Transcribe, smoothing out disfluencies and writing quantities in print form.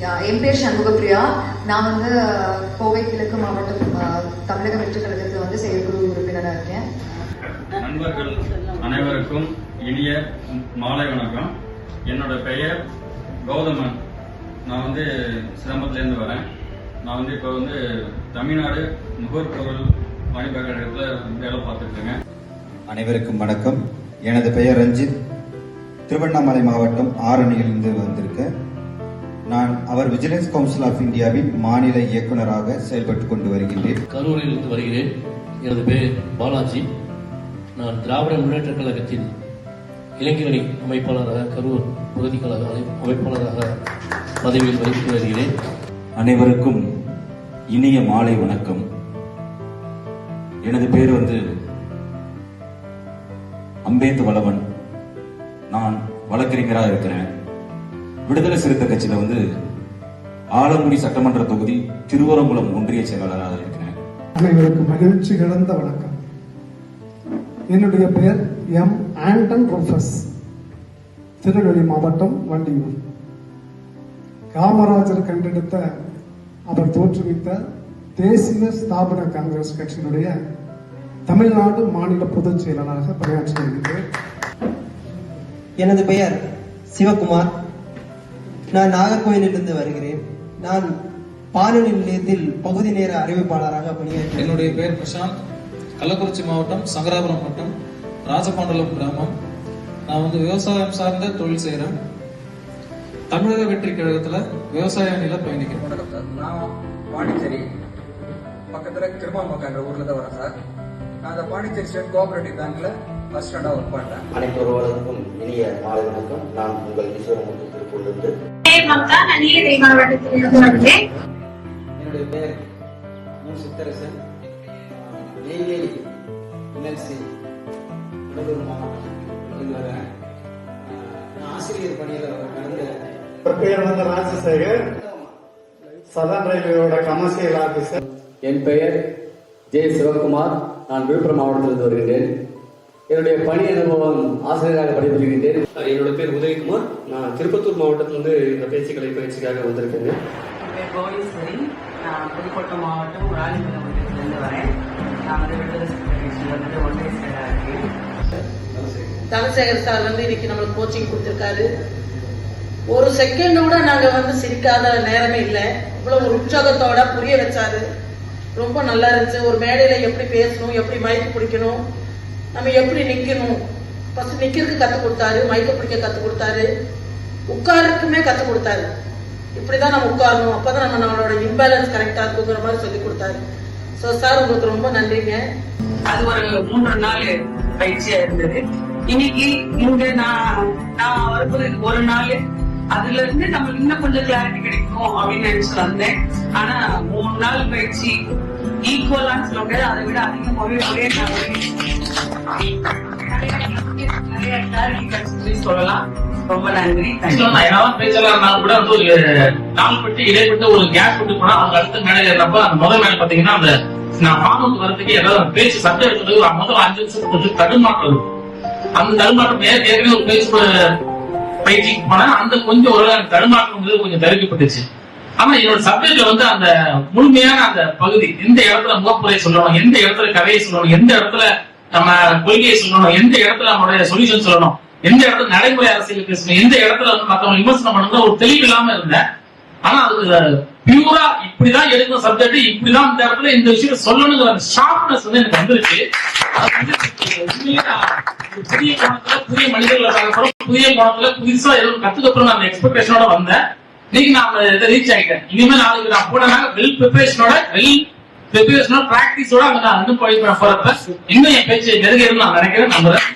என் பேர் சண்முகப்பிரியா. நான் கோவை கிழக்கு மாவட்டம் தமிழக வெற்றி கழகத்தில் செயற்குழு உறுப்பினராக இருக்கேன். நண்பர்கள் அனைவருக்கும் இனிய மாலை வணக்கம். என்னோட பெயர் கௌதமன். நான் சிரமத்திலேருந்து வரேன். நான் இப்போ தமிழ்நாடு நுகர்பொருள் வாணிப கழகத்தில் வேலை பார்த்துருக்கேங்க. அனைவருக்கும் வணக்கம். எனது பெயர் ரஞ்சித். திருவண்ணாமலை மாவட்டம் ஆரணியிலிருந்து வந்திருக்கேன். நான் அவர் விஜிலன்ஸ் கவுன்சில் ஆஃப் இந்தியாவின் மாநில இயக்குநராக செயல்பட்டுக் கொண்டு வருகின்றேன். கரூரிலிருந்து வருகிறேன். எனது பெயர் பாலாஜி. நான் திராவிட முன்னேற்ற கழகத்தின் இளைஞரணி அமைப்பாளராக கரூர் பகுதி கழக அமைப்பாளராக பதவியில் வகித்து வருகிறேன். அனைவருக்கும் இனிய மாலை வணக்கம். எனது பேர் அம்பேத் வளவன். நான் வழக்கறிஞராக இருக்கிறேன். விடுதலை சிறுத்தை கட்சியில ஆலங்குடி சட்டமன்ற தொகுதி திருவரங்குளம் ஒன்றிய செயலாளராக இருக்கிறேன். அனைவருக்கும் மகிழ்ச்சி கலந்த வணக்கம். என்னுடைய பெயர் எம் ஆண்டன் ரூஃபஸ். திருநெல்வேலி மாவட்டம் வண்டியூர். காமராஜர் கண்டெடுத்த அவர் தோற்றுவித்த தேசிய ஸ்தாபன காங்கிரஸ் கட்சியினுடைய தமிழ்நாடு மாநில பொதுச் செயலாளராக பணியாற்றி வருகிறேன். எனது பெயர் சிவகுமார். நான் நாகர்கோயிலிருந்து வருகிறேன். நான் பானொலி நிலையத்தில் பகுதி நேர அறிவிப்பாளராக பணியாற்றி. என்னுடைய பெயர் பிரசாந்த். கள்ளக்குறிச்சி மாவட்டம் சங்கராபுரம் வட்டம் ராஜபாண்டலம் கிராமம். நான் விவசாயம் சார்ந்த தொழில் செய்கிறேன். தமிழக வெற்றி கழகத்துல விவசாய நில பயணிக்கிறேன். நான் பாண்டிச்சேரி பக்கத்துல திருமாமக்கான்ற ஊர்ல தான் வரேன் சார். நான் அந்த பாண்டிச்சேரி ஸ்டேட் கோஆபரேட்டிவ் பேங்க்ல அசிஸ்டண்டா ஒர்க் பண்றேன். அனைவருக்கும் இனிய மாலை வணக்கம். நான் உங்கள் ஈஸ்வரமுத்து திருப்பூரிலிருந்து. என்னுடைய பேர் சித்தரசன். நெய்வேலி என்எல்சி கடலூர் மாவட்டம் வரேன். ஆசிரியர் பணியில கடந்த பெயர் ராஜசேகர். சதன் ரயில்வேயோட கமர்ஷியல் ஆபீசர். என் பெயர் ஜே சிவகுமார். நான் விழுப்புரம் மாவட்டத்திலிருந்து வருகிறேன். என்னுடைய பணி அனுபவம் ஆசிரியராக பணிபுரிகின்றேன். என்னோட பேர் உதயகுமார். நான் திருப்பத்தூர் மாவட்டத்திலிருந்து இந்த பேச்சுக்கலை பயிற்சிக்காக வந்திருக்கேங்க. கோவிஸ்வரி. நான் புதுக்கோட்டை மாவட்டம் ராணிபுரம் ஒன்றியத்திலிருந்து வரேன். நான் விடுதலை சிறுத்தை ஒன்றிய செயலாளராக இருக்கேன். தனசேகர் சார் இன்னைக்கு நம்மளுக்கு கோச்சிங் கொடுத்திருக்காரு. ஒரு செகண்ட் கூட நாங்க சிரிக்காத நேரமே இல்லை. இவ்வளவு ஒரு உற்சாகத்தோட புரிய வச்சாரு. ரொம்ப நல்லா இருந்துச்சு. ஒரு மேடையில எப்படி பேசணும், எப்படி மைக்கு பிடிக்கணும், நம்ம எப்படி நிக்கணும். ஃபர்ஸ்ட் நிக்கிறதுக்கு கத்து கொடுத்தாரு, மைக்க பிடிக்க கத்து கொடுத்தாரு, உட்காருக்குமே கத்து கொடுத்தாரு. இப்படிதான் நம்ம உட்காரணும், அப்பதான் நம்மளோட இம்பேலன்ஸ் கரெக்டா இருக்குங்கிற மாதிரி சொல்லி கொடுத்தாரு. சோ சார் உங்களுக்கு ரொம்ப நன்றிங்க. அது ஒரு 3 நாள் பயிற்சியா இருந்தது. இன்னைக்கு இங்க நான் வரும்போது ஒரு நாள் அதுல இருந்து நம்ம இன்னும் கொஞ்சம் கிளாரிட்டி கிடைக்கும் அப்படின்னு நினைச்சு வந்தேன். ஆனா 3 நாள் பயிற்சி ஈக்குவலான்னு சொல்ல முடியாது, அதை விட அதிகம் ஒரே நிறைய கிளாரிட்டி கிடைச்சு சொல்லலாம். ரொம்ப நன்றி. பேச்சலா இருந்தாலும் கூட ஒரு நாள் பட்டு இடைப்பட்டு ஒரு கேப் விட்டு போனா அவங்க அடுத்த மேடையில இருந்தப்ப அந்த முதல் மேடை பாத்தீங்கன்னா அந்த நான் பாம்புக்கு வரதுக்கு ஏதாவது பேச்சு சட்டை எடுத்தது முதல் 5 நிமிஷம் கொஞ்சம் தடுமாற்றம் இருக்கும். அந்த தடுமாற்றம் ஏற்கனவே ஒரு பேச்சு பயிற்சிக்கு போனா அந்த கொஞ்சம் ஒரு தடுமாற்றம் கொஞ்சம் தடுக்கப்பட்டுச்சு. ஆனா என்னோட சப்ஜெக்ட்ல அந்த முழுமையான அந்த பகுதி, எந்த இடத்துல முகப்புரை சொல்லணும், எந்த இடத்துல கதையை சொல்லணும், எந்த இடத்துல நம்ம கொள்கையை சொல்லணும், எந்த இடத்துல நம்மளுடைய சொல்யூஷன் சொல்லணும், எந்த இடத்துல நடைமுறை அரசியல் பேசணும், எந்த இடத்துல மத்தவங்க விமர்சனம் பண்ணணும் ஒரு தெளிவு இல்லாம இருந்தேன். ஆனா அது பியூரா இப்படிதான் எடுக்கிற சப்ஜெக்ட், இப்படிதான் இந்த இடத்துல இந்த விஷயம் சொல்லணுங்கிற ஷார்ப்னஸ் எனக்கு வந்துருச்சு. புதிய கோணத்துல புதிய மனிதர்களை பார்க்கறோம், புதிய கோணத்துல புதுசா எதுவும் கத்துக்கப்புறம் அந்த எக்ஸ்பெக்டேஷனோட வந்தேன். இன்னைக்கு நான் இதை ரீச் ஆகிட்டேன். இனிமேல் நாளைக்கு நான் போனேன்னா வெல் ப்ரிப்பரேஷனோட பிராக்டிஸோட நான் இன்னும் போறப்ப இன்னும் என் பேச்சு நெருங்கிடும் நான் நினைக்கிறேன், நம்புறேன்.